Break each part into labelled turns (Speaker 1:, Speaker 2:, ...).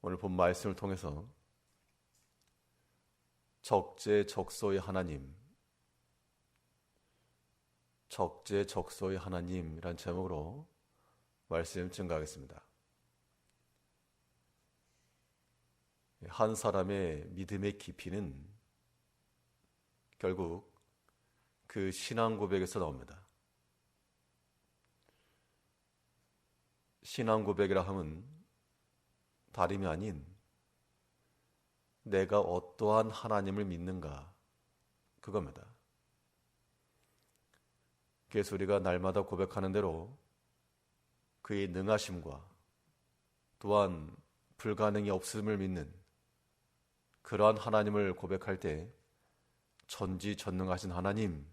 Speaker 1: 오늘 본 말씀을 통해서 적재적소의 하나님, 적재적소의 하나님이란 제목으로 말씀 증가하겠습니다. 한 사람의 믿음의 깊이는 결국 그 신앙 고백에서 나옵니다. 신앙 고백이라 함은 다름이 아닌 내가 어떠한 하나님을 믿는가, 그겁니다. 그래서 우리가 날마다 고백하는 대로 그의 능하심과 또한 불가능이 없음을 믿는 그러한 하나님을 고백할 때 전지전능하신 하나님이라고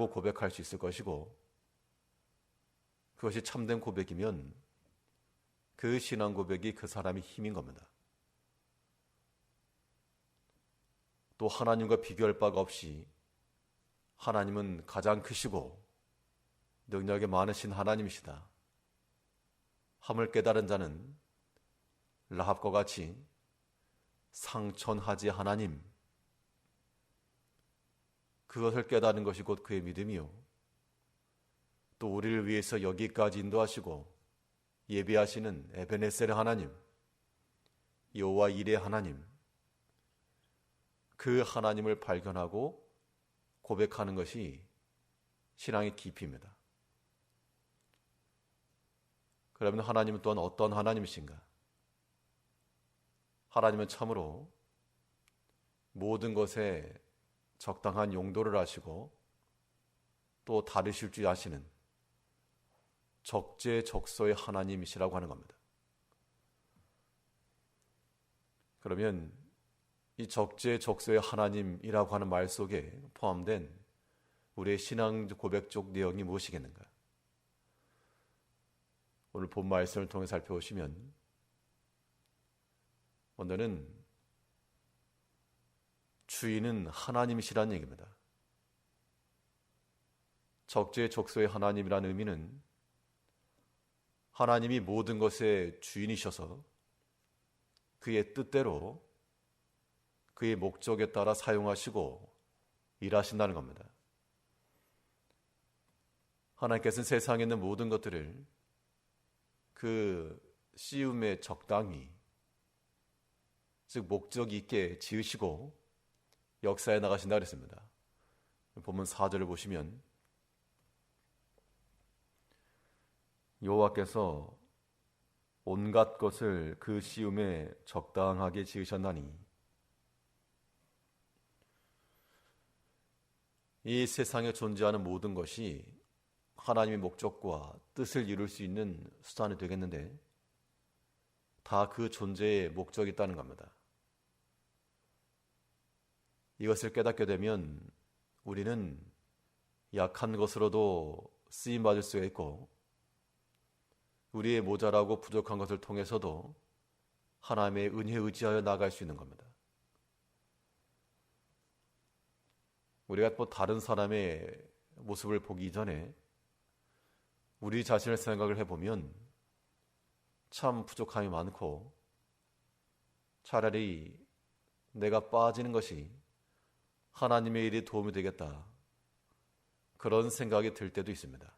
Speaker 1: 고백할 수 있을 것이고, 그것이 참된 고백이면 그 신앙 고백이 그 사람의 힘인 겁니다. 또 하나님과 비교할 바가 없이 하나님은 가장 크시고 능력이 많으신 하나님이시다 함을 깨달은 자는 라합과 같이 상천하지 하나님, 그것을 깨달은 것이 곧 그의 믿음이요, 또 우리를 위해서 여기까지 인도하시고 예비하시는 에베네셀의 하나님, 여호와 이레 하나님, 그 하나님을 발견하고 고백하는 것이 신앙의 깊이입니다. 그러면 하나님은 또한 어떤 하나님이신가? 하나님은 참으로 모든 것에 적당한 용도를 아시고 또 다루실 줄 아시는 적재적소의 하나님이시라고 하는 겁니다. 그러면 이 적재적소의 하나님이라고 하는 말 속에 포함된 우리의 신앙 고백 쪽 내용이 무엇이겠는가? 오늘 본 말씀을 통해 살펴보시면 오늘은 주인은 하나님이시라는 얘기입니다. 적재적소의 하나님이라는 의미는 하나님이 모든 것의 주인이셔서 그의 뜻대로 그의 목적에 따라 사용하시고 일하신다는 겁니다. 하나님께서는 세상에 있는 모든 것들을 그 씌움에 적당히, 즉 목적이 있게 지으시고 역사에 나가신다 그랬습니다. 본문 4절을 보시면 여호와께서 온갖 것을 그 씌움에 적당하게 지으셨나니, 이 세상에 존재하는 모든 것이 하나님의 목적과 뜻을 이룰 수 있는 수단이 되겠는데 다 그 존재의 목적이 있다는 겁니다. 이것을 깨닫게 되면 우리는 약한 것으로도 쓰임받을 수가 있고 우리의 모자라고 부족한 것을 통해서도 하나님의 은혜에 의지하여 나아갈 수 있는 겁니다. 우리가 또 다른 사람의 모습을 보기 전에 우리 자신을 생각을 해보면 참 부족함이 많고 차라리 내가 빠지는 것이 하나님의 일에 도움이 되겠다, 그런 생각이 들 때도 있습니다.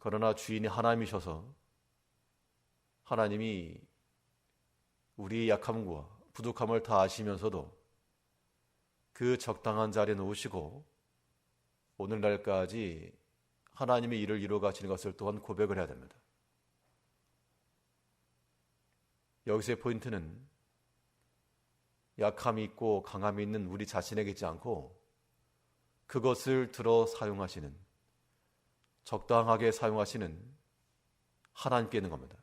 Speaker 1: 그러나 주인이 하나님이셔서 하나님이 우리의 약함과 부족함을 다 아시면서도 그 적당한 자리에 놓으시고 오늘날까지 하나님의 일을 이루어 가시는 것을 또한 고백을 해야 됩니다. 여기서의 포인트는 약함이 있고 강함이 있는 우리 자신에게 있지 않고 그것을 들어 사용하시는, 적당하게 사용하시는 하나님께 있는 겁니다.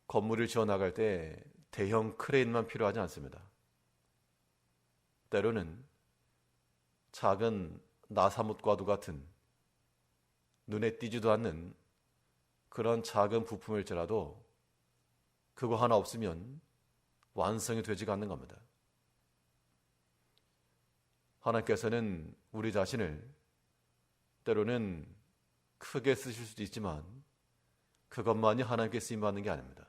Speaker 1: 건물을 지어 나갈 때 대형 크레인만 필요하지 않습니다. 때로는 작은 나사못과도 같은 눈에 띄지도 않는 그런 작은 부품일지라도 그거 하나 없으면 완성이 되지가 않는 겁니다. 하나님께서는 우리 자신을 때로는 크게 쓰실 수도 있지만 그것만이 하나님께 쓰임받는 게 아닙니다.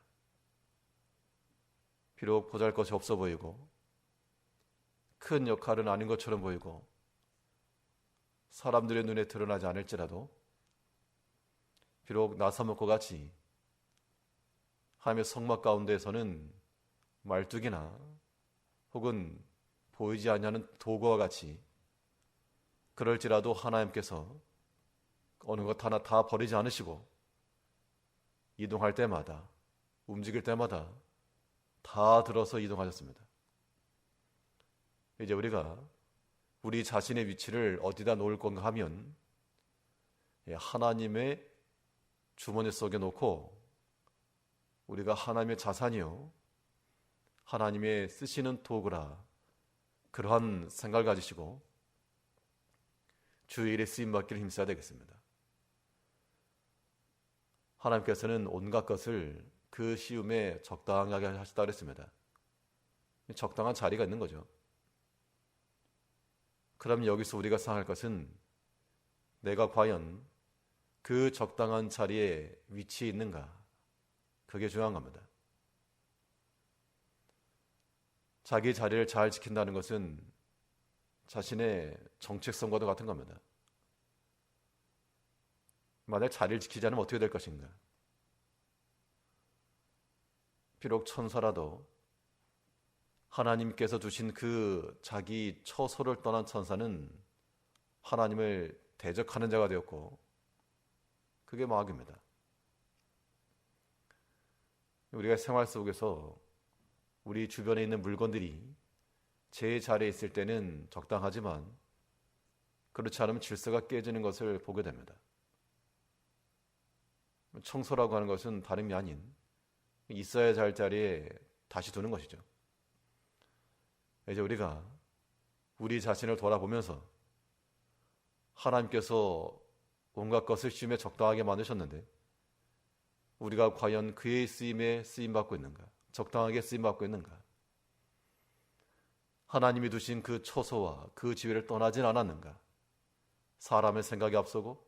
Speaker 1: 비록 보잘것이 없어 보이고 큰 역할은 아닌 것처럼 보이고 사람들의 눈에 드러나지 않을지라도 비록 나사못과 같이 하나님의 성막 가운데에서는 말뚝이나 혹은 보이지 않는 도구와 같이 그럴지라도 하나님께서 어느 것 하나 다 버리지 않으시고 이동할 때마다 움직일 때마다 다 들어서 이동하셨습니다. 이제 우리가 우리 자신의 위치를 어디다 놓을 건가 하면 하나님의 주머니 속에 놓고 우리가 하나님의 자산이요 하나님의 쓰시는 도구라 그러한 생각을 가지시고 주의 일에 쓰임받기를 힘써야 되겠습니다. 하나님께서는 온갖 것을 그 시움에 적당하게 하시다고 했습니다. 적당한 자리가 있는 거죠. 그럼 여기서 우리가 생각할 것은 내가 과연 그 적당한 자리에 위치해 있는가? 그게 중요한 겁니다. 자기 자리를 잘 지킨다는 것은 자신의 정체성과도 같은 겁니다. 만약 자리를 지키지 않으면 어떻게 될 것인가? 비록 천사라도 하나님께서 주신 그 자기 처소를 떠난 천사는 하나님을 대적하는 자가 되었고 그게 마귀입니다. 우리가 생활 속에서 우리 주변에 있는 물건들이 제 자리에 있을 때는 적당하지만 그렇지 않으면 질서가 깨지는 것을 보게 됩니다. 청소라고 하는 것은 다름이 아닌 있어야 할 자리에 다시 두는 것이죠. 이제 우리가 우리 자신을 돌아보면서 하나님께서 온갖 것을 시험에 적당하게 만드셨는데 우리가 과연 그의 쓰임에 쓰임받고 있는가? 적당하게 쓰임받고 있는가? 하나님이 두신 그 처소와 그 지위를 떠나진 않았는가? 사람의 생각이 앞서고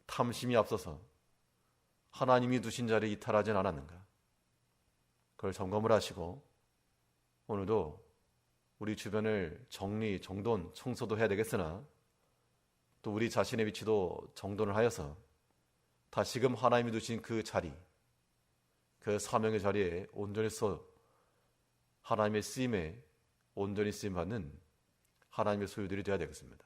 Speaker 1: 탐심이 앞서서 하나님이 두신 자리에 이탈하진 않았는가? 그걸 점검을 하시고 오늘도 우리 주변을 정리, 정돈, 청소도 해야 되겠으나 또 우리 자신의 위치도 정돈을 하여서 다시금 하나님이 두신 그 자리, 그 사명의 자리에 온전히 서 하나님의 쓰임에 온전히 쓰임받는 하나님의 소유들이 되어야 되겠습니다.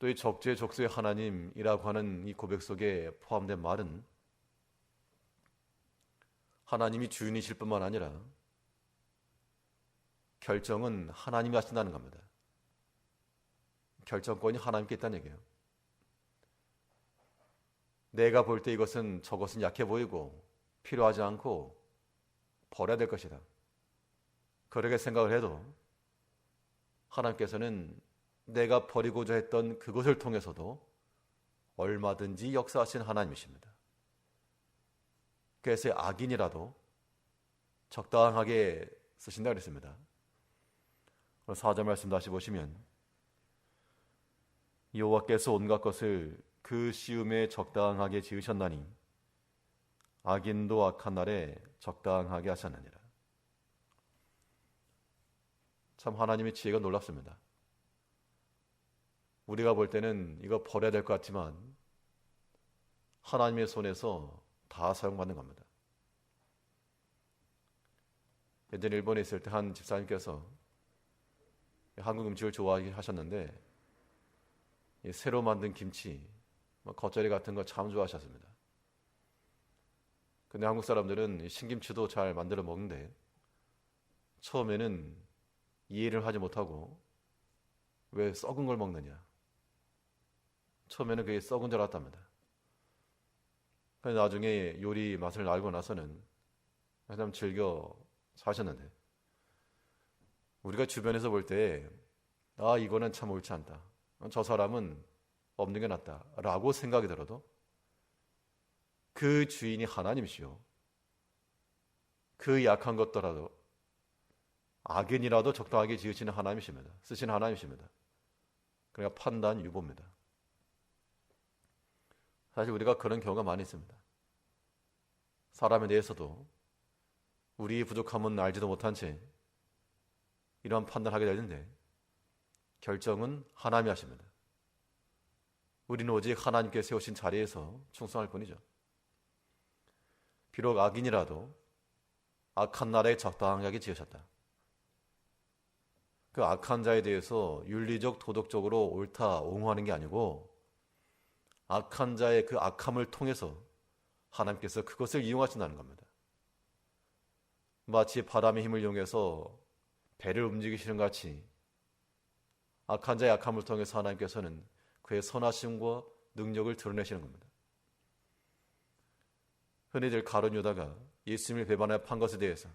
Speaker 1: 또 이 적재적소의 하나님이라고 하는 이 고백 속에 포함된 말은 하나님이 주인이실 뿐만 아니라 결정은 하나님이 하신다는 겁니다. 결정권이 하나님께 있다는 얘기예요. 내가 볼 때 이것은 저것은 약해 보이고 필요하지 않고 버려야 될 것이다. 그렇게 생각을 해도 하나님께서는 내가 버리고자 했던 그것을 통해서도 얼마든지 역사하신 하나님이십니다. 그래서 악인이라도 적당하게 쓰신다고 그랬습니다. 4절 말씀 다시 보시면 여호와께서 온갖 것을 그 시음에 적당하게 지으셨나니 악인도 악한 날에 적당하게 하셨느니라. 참 하나님의 지혜가 놀랍습니다. 우리가 볼 때는 이거 버려야 될 것 같지만 하나님의 손에서 다 사용받는 겁니다. 예전에 일본에 있을 때 한 집사님께서 한국 음식을 좋아하셨는데 새로 만든 김치, 겉절이 같은 거 참 좋아하셨습니다. 근데 한국 사람들은 신김치도 잘 만들어 먹는데 처음에는 이해를 하지 못하고 왜 썩은 걸 먹느냐. 처음에는 그게 썩은 줄 알았답니다. 나중에 요리 맛을 알고 나서는 참 즐겨 사셨는데 우리가 주변에서 볼 때 이거는 참 옳지 않다. 저 사람은 없는 게 낫다 라고 생각이 들어도 그 주인이 하나님이시오. 그 약한 것더라도 악인이라도 적당하게 지으시는 하나님이십니다. 쓰시는 하나님이십니다. 그러니까 판단 유보입니다. 사실 우리가 그런 경우가 많이 있습니다. 사람에 대해서도 우리의 부족함은 알지도 못한 채 이러한 판단하게 되는데 결정은 하나님이 하십니다. 우리는 오직 하나님께 세우신 자리에서 충성할 뿐이죠. 비록 악인이라도 악한 나라에 적당하게 지으셨다. 그 악한 자에 대해서 윤리적, 도덕적으로 옳다 옹호하는 게 아니고 악한 자의 그 악함을 통해서 하나님께서 그것을 이용하신다는 겁니다. 마치 바람의 힘을 이용해서 배를 움직이시는 것 같이 악한 자의 악함을 통해서 하나님께서는 그의 선하심과 능력을 드러내시는 겁니다. 흔히들 가룟 유다가 예수님을 배반하여 판 것에 대해서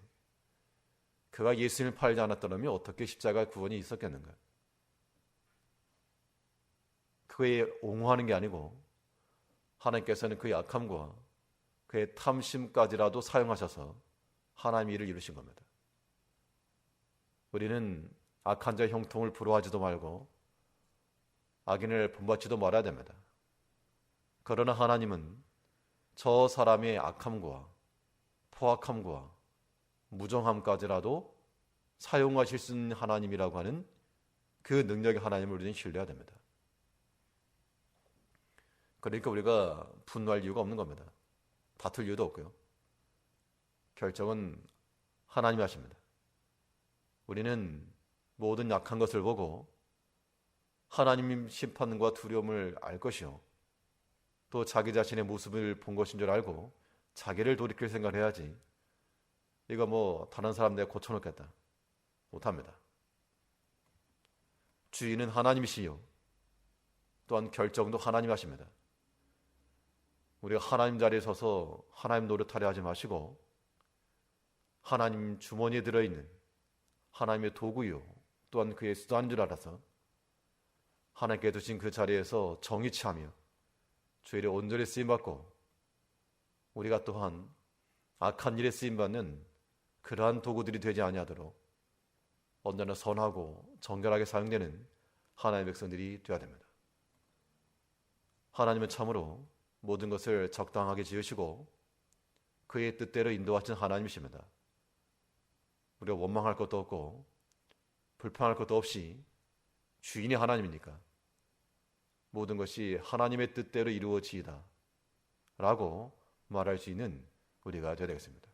Speaker 1: 그가 예수님을 팔지 않았더라면 어떻게 십자가 구원이 있었겠는가? 그의 옹호하는 게 아니고 하나님께서는 그의 악함과 그의 탐심까지라도 사용하셔서 하나님의 일을 이루신 겁니다. 우리는 악한 자의 형통을 부러워하지도 말고 악인을 본받지도 말아야 됩니다. 그러나 하나님은 저 사람의 악함과 포악함과 무정함까지라도 사용하실 수 있는 하나님이라고 하는 그 능력의 하나님을 우리는 신뢰해야 됩니다. 그러니까 우리가 분노할 이유가 없는 겁니다. 다툴 이유도 없고요. 결정은 하나님이 하십니다. 우리는 모든 약한 것을 보고 하나님 심판과 두려움을 알 것이요, 또 자기 자신의 모습을 본 것인 줄 알고 자기를 돌이킬 생각을 해야지 이거 다른 사람 내가 고쳐놓겠다 못합니다. 주인은 하나님이시요 또한 결정도 하나님 하십니다. 우리가 하나님 자리에 서서 하나님 노릇하려 하지 마시고 하나님 주머니에 들어있는 하나님의 도구요 또한 그의 수단인 줄 알아서 하나님께 두신 그 자리에서 정의 취하며 주일에 온전히 쓰임받고 우리가 또한 악한 일에 쓰임받는 그러한 도구들이 되지 아니하도록 언제나 선하고 정결하게 사용되는 하나님의 백성들이 되어야 됩니다. 하나님은 참으로 모든 것을 적당하게 지으시고 그의 뜻대로 인도하신 하나님이십니다. 우리가 원망할 것도 없고 불평할 것도 없이 주인이 하나님이니까 모든 것이 하나님의 뜻대로 이루어지이다 라고 말할 수 있는 우리가 되어야 되겠습니다.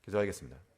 Speaker 1: 기도하겠습니다.